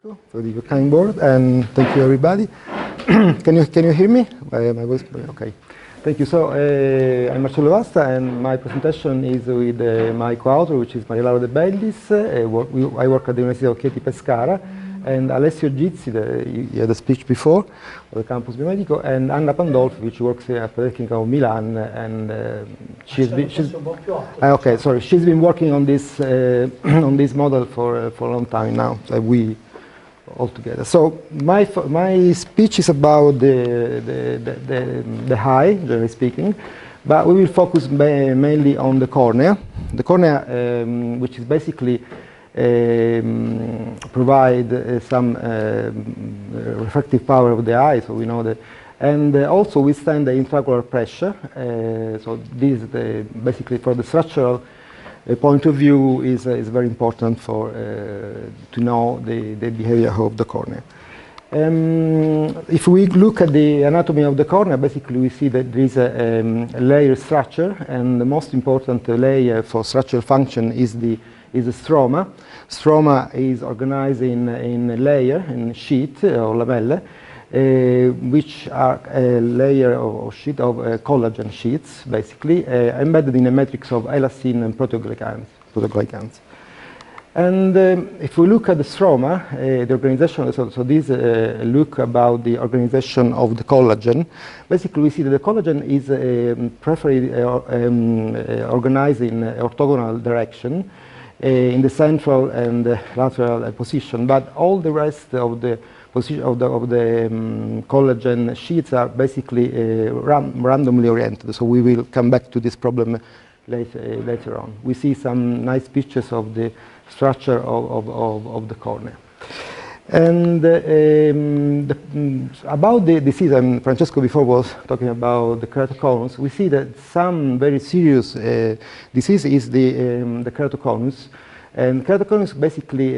For the kind board, and thank you everybody. Can you hear me? My voice, okay. Thank you. So I'm Marcello Vasta, and my presentation is with my co-author, which is Marcello de Bellis. I work at the Università of Chieti-Pescara, and Alessio Gizzi, you had a speech before, of the campus biomedico, and Anna Pandolfi, which works at the Polytechnic of Milan, and she's been working on this on this model for a long time now. So we all together. So my speech is about the eye, generally speaking, but we will focus mainly on the cornea. The cornea, which is basically provide some refractive power of the eye, so we know that, and also withstand the intraocular pressure. So this is basically for the structural point of view is very important for to know the behavior of the cornea. If we look at the anatomy of the cornea, basically we see that there is a layer structure, and the most important layer for structural function is the stroma. Stroma is organized in a layer, in sheet or lamella, which are a layer or sheet of collagen sheets, basically, embedded in a matrix of elastin and proteoglycans. And if we look at the stroma, the organization, so this look about the organization of the collagen, basically we see that the collagen is preferably organized in orthogonal direction, in the central and lateral position, but all the rest of the position of the collagen sheets are basically randomly oriented. So we will come back to this problem later on. We see some nice pictures of the structure of the cornea. And about the disease, and Francesco before was talking about the keratoconus, we see that some very serious disease is the keratoconus. And keratoconus basically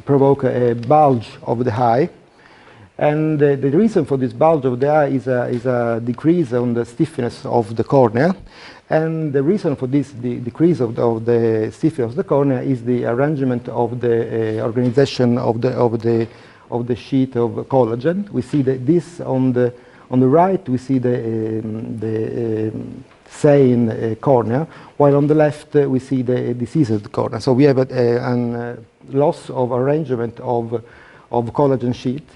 provoke a bulge of the eye, and the reason for this bulge of the eye is a decrease on the stiffness of the cornea, and the reason for this decrease of the stiffness of the cornea is the arrangement of the organization of the sheet of collagen. We see that this on the right we see the sane cornea, while on the left we see the diseased cornea. So we have a loss of arrangement of collagen sheet,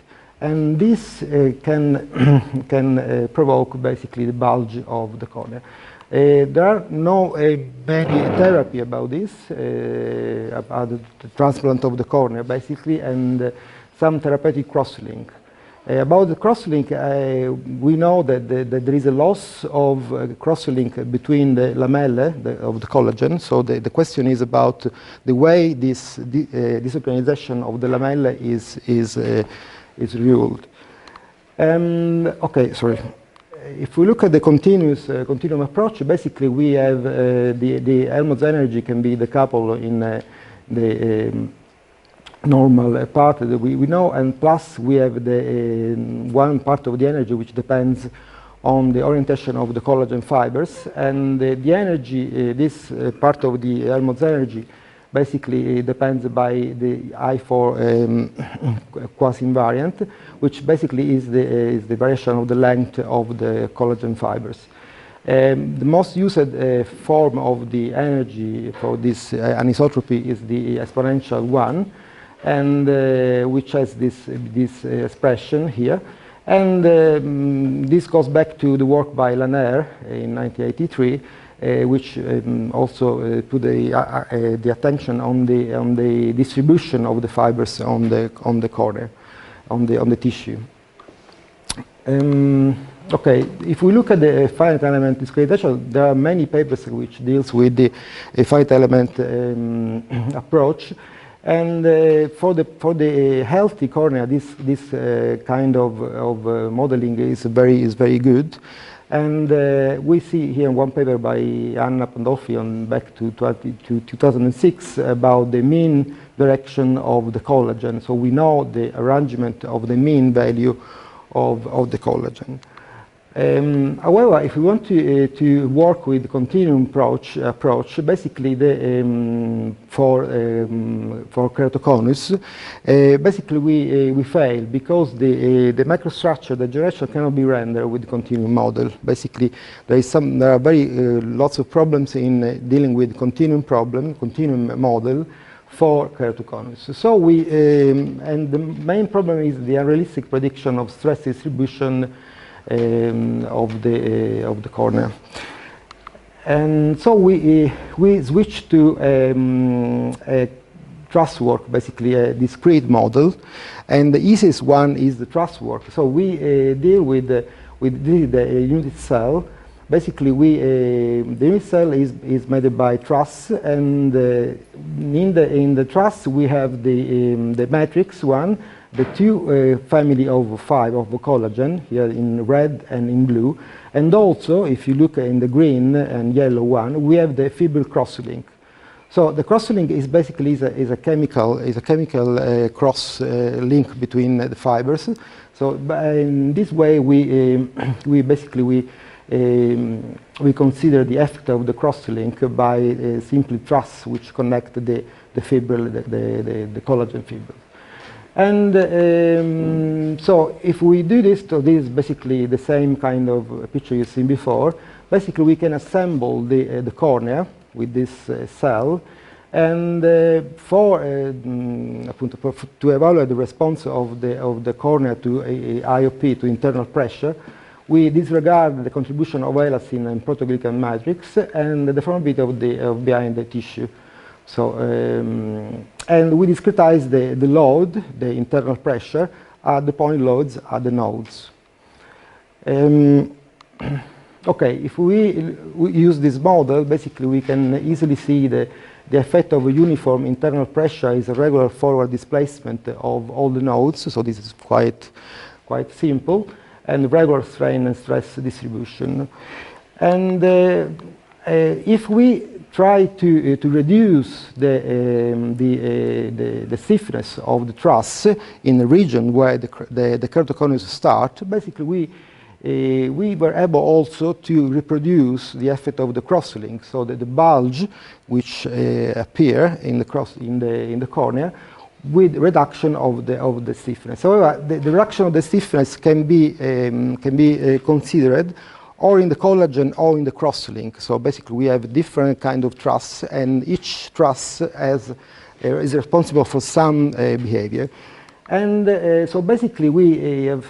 and this can provoke basically the bulge of the cornea. There are no many therapy about this, about the transplant of the cornea basically, and some therapeutic cross-link. About the cross-link, we know that there is a loss of cross-link between the lamellae of the collagen. So the question is about the way this organization of the lamellae is ruled. Okay, sorry. If we look at the continuum approach, basically we have the Helmholtz energy can be decoupled in the normal part that we know, and plus we have the one part of the energy which depends on the orientation of the collagen fibers, and the energy, this part of the Helmholtz energy basically depends by the I4 quasi-invariant, which basically is the variation of the length of the collagen fibers. The most used form of the energy for this anisotropy is the exponential one, and which has this expression here, and this goes back to the work by Lanner in 1983, which also put the attention on the distribution of the fibers on the cornea, on the tissue. Okay, if we look at the finite element discretization, there are many papers which deals with the finite element approach. And for the healthy cornea, this kind of modeling is very good. And we see here one paper by Anna Pandolfi back to 2006 about the mean direction of the collagen. So we know the arrangement of the mean value of the collagen. However, if we want to work with continuum approach, basically for keratoconus, basically we fail because the microstructure, the degeneration cannot be rendered with the continuum model. Basically, there are lots of problems in dealing with continuum model for keratoconus. So and the main problem is the unrealistic prediction of stress distribution of the cornea. And so we switched to a truss work, basically a discrete model, and the easiest one is the truss work. So we deal with the unit cell. Basically, the unit cell is made by truss, and in the truss we have the matrix one, the two family of 5 of the collagen here in red and in blue, and also if you look in the green and yellow one, we have the fibril cross-link. So the cross-link is basically is a chemical cross link between the fibers. So in this way we consider the effect of the cross-link by simply truss which connect the fibril, the collagen fibril. And so if we do this, so this is basically the same kind of picture you've seen before. Basically, we can assemble the cornea with this cell, and to evaluate the response of the cornea to IOP, to internal pressure, we disregard the contribution of elastin and proteoglycan matrix and the deformability of behind the tissue. So, and we discretize the load, the internal pressure, at the point loads at the nodes. Okay, if we use this model, basically we can easily see the effect of a uniform internal pressure is a regular forward displacement of all the nodes. So this is quite simple, and regular strain and stress distribution. And if we try to reduce the stiffness of the truss in the region where the keratoconus start, basically we were able also to reproduce the effect of the cross-link, so that the bulge which appear in the cornea with reduction of the stiffness. However, the reduction of the stiffness can be considered or in the collagen or in the cross-link. So basically we have different kind of truss, and each truss is responsible for some behavior. And so basically we have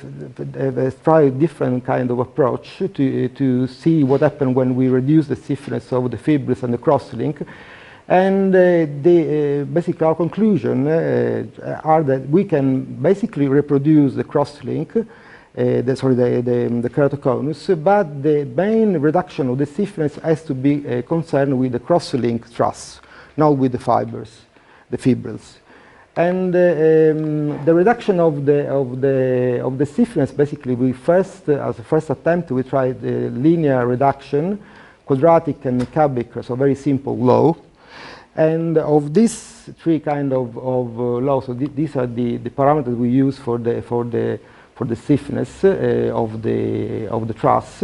tried different kind of approach to see what happens when we reduce the stiffness of the fibrils and the cross-link. And basically our conclusion are that we can basically reproduce the cross-link, the keratoconus, but the main reduction of the stiffness has to be concerned with the cross-link truss, not with the fibers, the fibrils. And the reduction of the stiffness, basically, as a first attempt, we tried linear reduction, quadratic and cubic, so very simple law. And of these three kind of laws, so these are the parameters we use for the stiffness of the truss.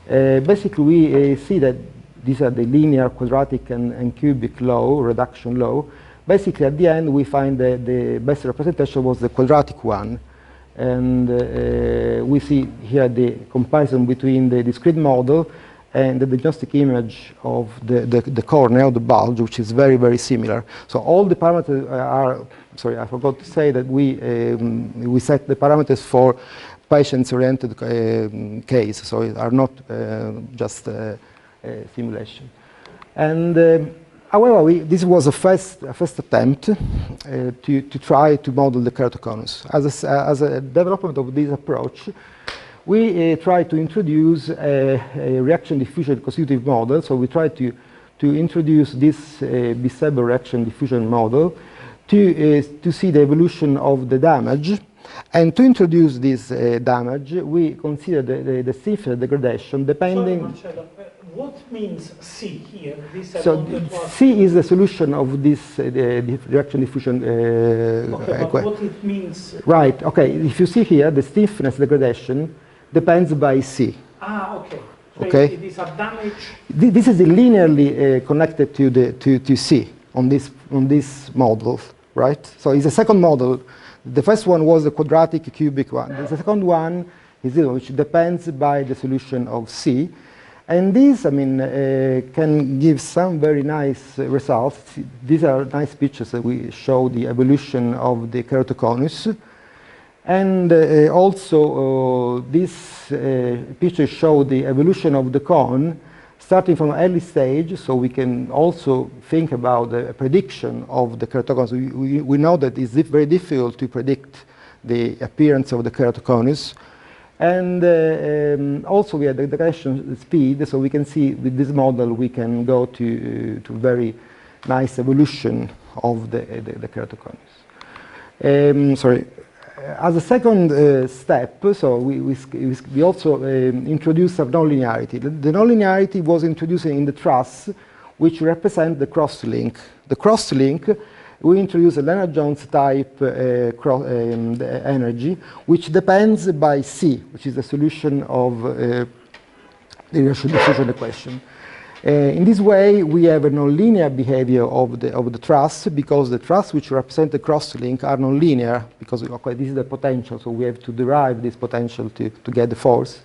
Basically, we see that these are the linear, quadratic, and cubic law, reduction law. Basically, at the end, we find that the best representation was the quadratic one. And we see here the comparison between the discrete model and the diagnostic image of the cornea, the bulge, which is very, very similar. So all the parameters are, sorry, I forgot to say that we set the parameters for patients-oriented case, so it are not just a simulation. And however, this was a first attempt to try to model the keratoconus. As a development of this approach, we try to introduce a reaction diffusion constitutive model. So we try to introduce this Bisebo reaction diffusion model to see the evolution of the damage. And to introduce this damage, we consider the stiffness degradation depending. Sorry, Marcello, what means C here? So C is the solution of this reaction diffusion. Okay, but what it means? Right. Okay. If you see here, the stiffness degradation depends by C. Ah, okay. So Okay. it is a damage. This is linearly connected to C on this model, right? So it's a second model. The first one was the quadratic cubic one. The second one is this one, which depends by the solution of C. And this, I mean, can give some very nice results. These are nice pictures that we show the evolution of the keratoconus. And also, this picture shows the evolution of the cone starting from early stage, so we can also think about the prediction of the keratoconus. We know that it's very difficult to predict the appearance of the keratoconus. And also we have the degradation speed, so we can see with this model we can go to very nice evolution of the keratoconus. Sorry. As a second step, so we also introduced some nonlinearity. The nonlinearity was introduced in the truss, which represent the crosslink. The crosslink, we introduce a Lennard-Jones type energy, which depends by C, which is the solution of the diffusion equation. In this way, we have a nonlinear behavior of the truss, because the truss which represent the crosslink are nonlinear, because okay, this is the potential, so we have to derive this potential to get the force.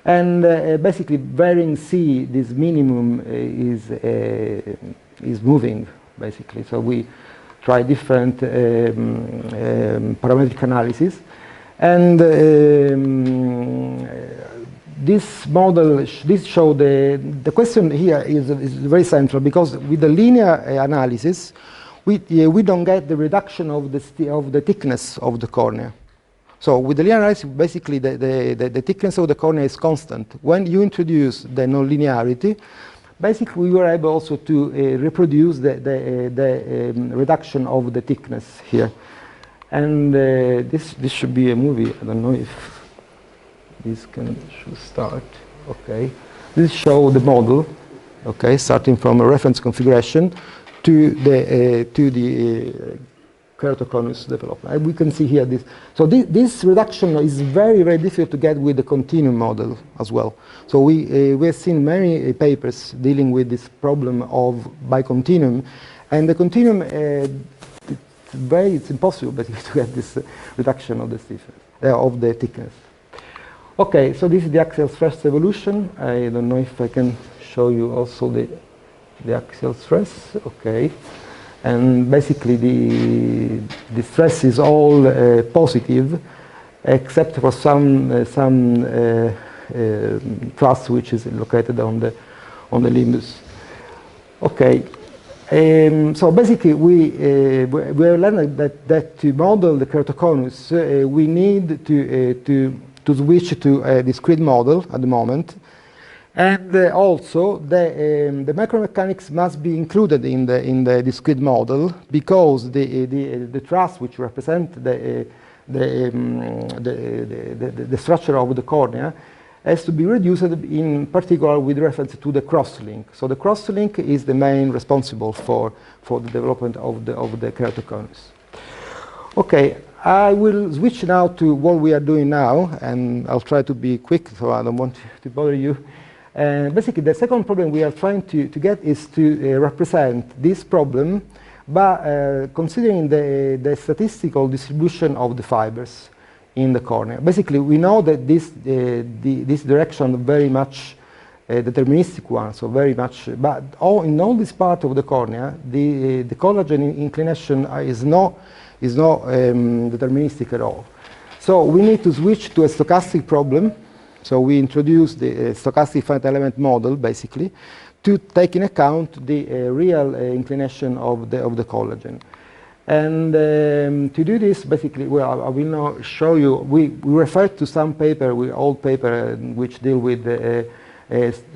And basically, varying C, this minimum is moving, basically. So we try different parametric analysis. And this model, this show the question here is very central, because with the linear analysis, we don't get the reduction of the thickness of the cornea. So with the linear analysis, basically the thickness of the cornea is constant. When you introduce the nonlinearity, basically we were able also to reproduce the reduction of the thickness here. And this should be a movie. I don't know if this should start. Okay, this shows the model. Okay, starting from a reference configuration to the keratoconus development. And we can see here this. So this reduction is very, very difficult to get with the continuum model as well. So we have seen many papers dealing with this problem of bicontinuum, and the continuum it's impossible basically to get this reduction of the stiffness of the thickness. Okay, so this is the axial stress evolution. I don't know if I can show you also the axial stress. Okay, and basically the stress is all positive, except for some truss which is located on the limbus. Okay, so basically we have learned that to model the keratoconus we need to switch to a discrete model at the moment, and also the micro-mechanics must be included in the discrete model, because the truss which represent the structure of the cornea has to be reduced, in particular with reference to the crosslink. So the crosslink is the main responsible for the development of the keratoconus. Okay, I will switch now to what we are doing now, and I'll try to be quick, so I don't want to bother you. Basically, the second problem we are trying to get is to represent this problem by considering the statistical distribution of the fibers in the cornea. Basically, we know that this direction very much deterministic one, so very much, but in all this part of the cornea, the collagen inclination is not deterministic at all. So we need to switch to a stochastic problem. So we introduce the stochastic finite element model, basically, to take in account the real inclination of the collagen. And to do this, basically, well, I will now show you, we refer to some paper, old paper, which deal with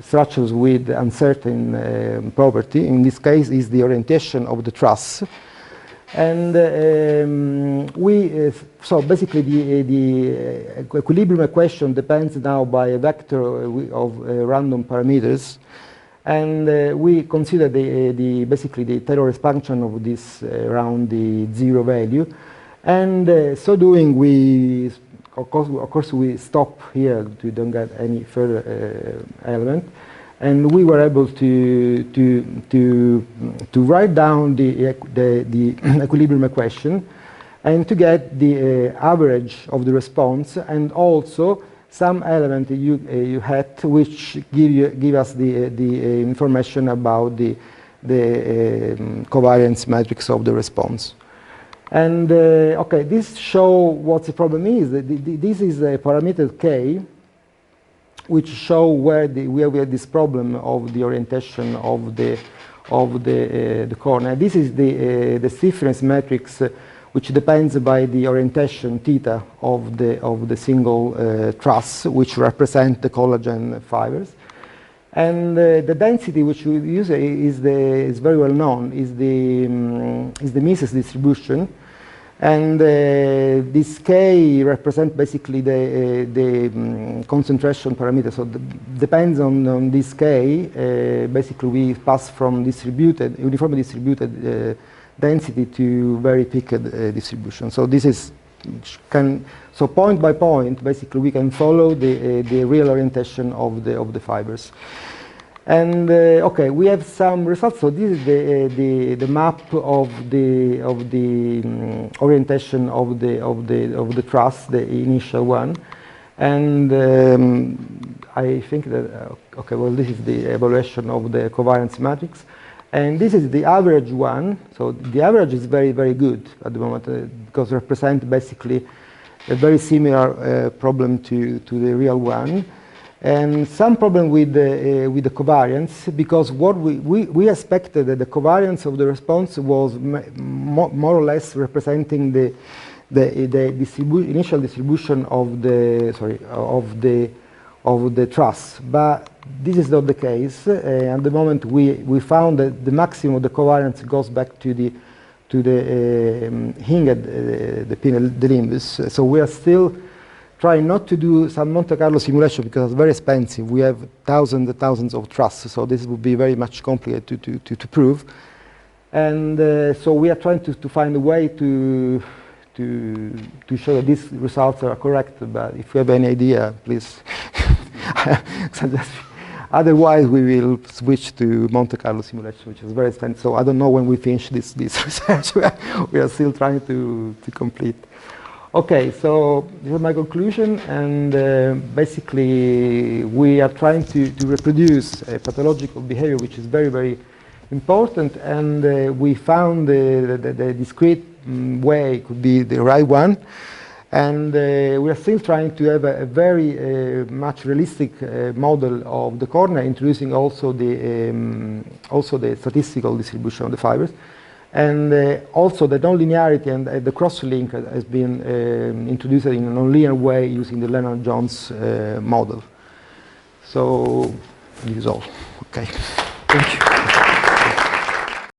structures with uncertain property. In this case, is the orientation of the truss. And so basically the equilibrium equation depends now by a vector of random parameters, and we consider basically the Taylor expansion of this around the zero value, and so doing we of course, we stop here to don't get any further element, and we were able to write down the equilibrium equation, and to get the average of the response, and also some element you had which give us the information about the covariance matrix of the response. And okay, this show what the problem is. This is a parameter k, which show where we have this problem of the orientation of the cornea. This is the stiffness matrix, which depends by the orientation theta of the single truss, which represent the collagen fibers. And the density which we use is very well known, is the Mises distribution, and this k represents basically the concentration parameter. So depends on this k. Basically, we pass from uniformly distributed density to very peaked distribution. So this is so point by point, basically, we can follow the real orientation of the fibers. And okay, we have some results. So this is the map of the orientation of the truss, the initial one. And I think that okay, well, this is the evaluation of the covariance matrix. And this is the average one. So the average is very, very good at the moment because it represents basically a very similar problem to the real one. And some problem with the covariance, because what we expected that the covariance of the response was more or less representing the initial distribution of the truss, but this is not the case. At the moment, we found that the maximum of the covariance goes back to the hinged, the limbus. So we are still trying not to do some Monte Carlo simulation because it's very expensive. We have thousands and thousands of trusses, so this would be very much complicated to prove. And so we are trying to find a way to show that these results are correct. But if you have any idea, please. Otherwise, we will switch to Monte Carlo simulation, which is very expensive. So I don't know when we finish this research. We are still trying to complete. Okay, so this is my conclusion, and basically we are trying to reproduce a pathological behavior which is very, very important, and we found the discrete way could be the right one, and we are still trying to have a very much realistic model of the cornea, introducing also the statistical distribution of the fibers. And also the nonlinearity and the cross-link has been introduced in a nonlinear way using the Lennard-Jones model. So this is all. Okay. Thank you.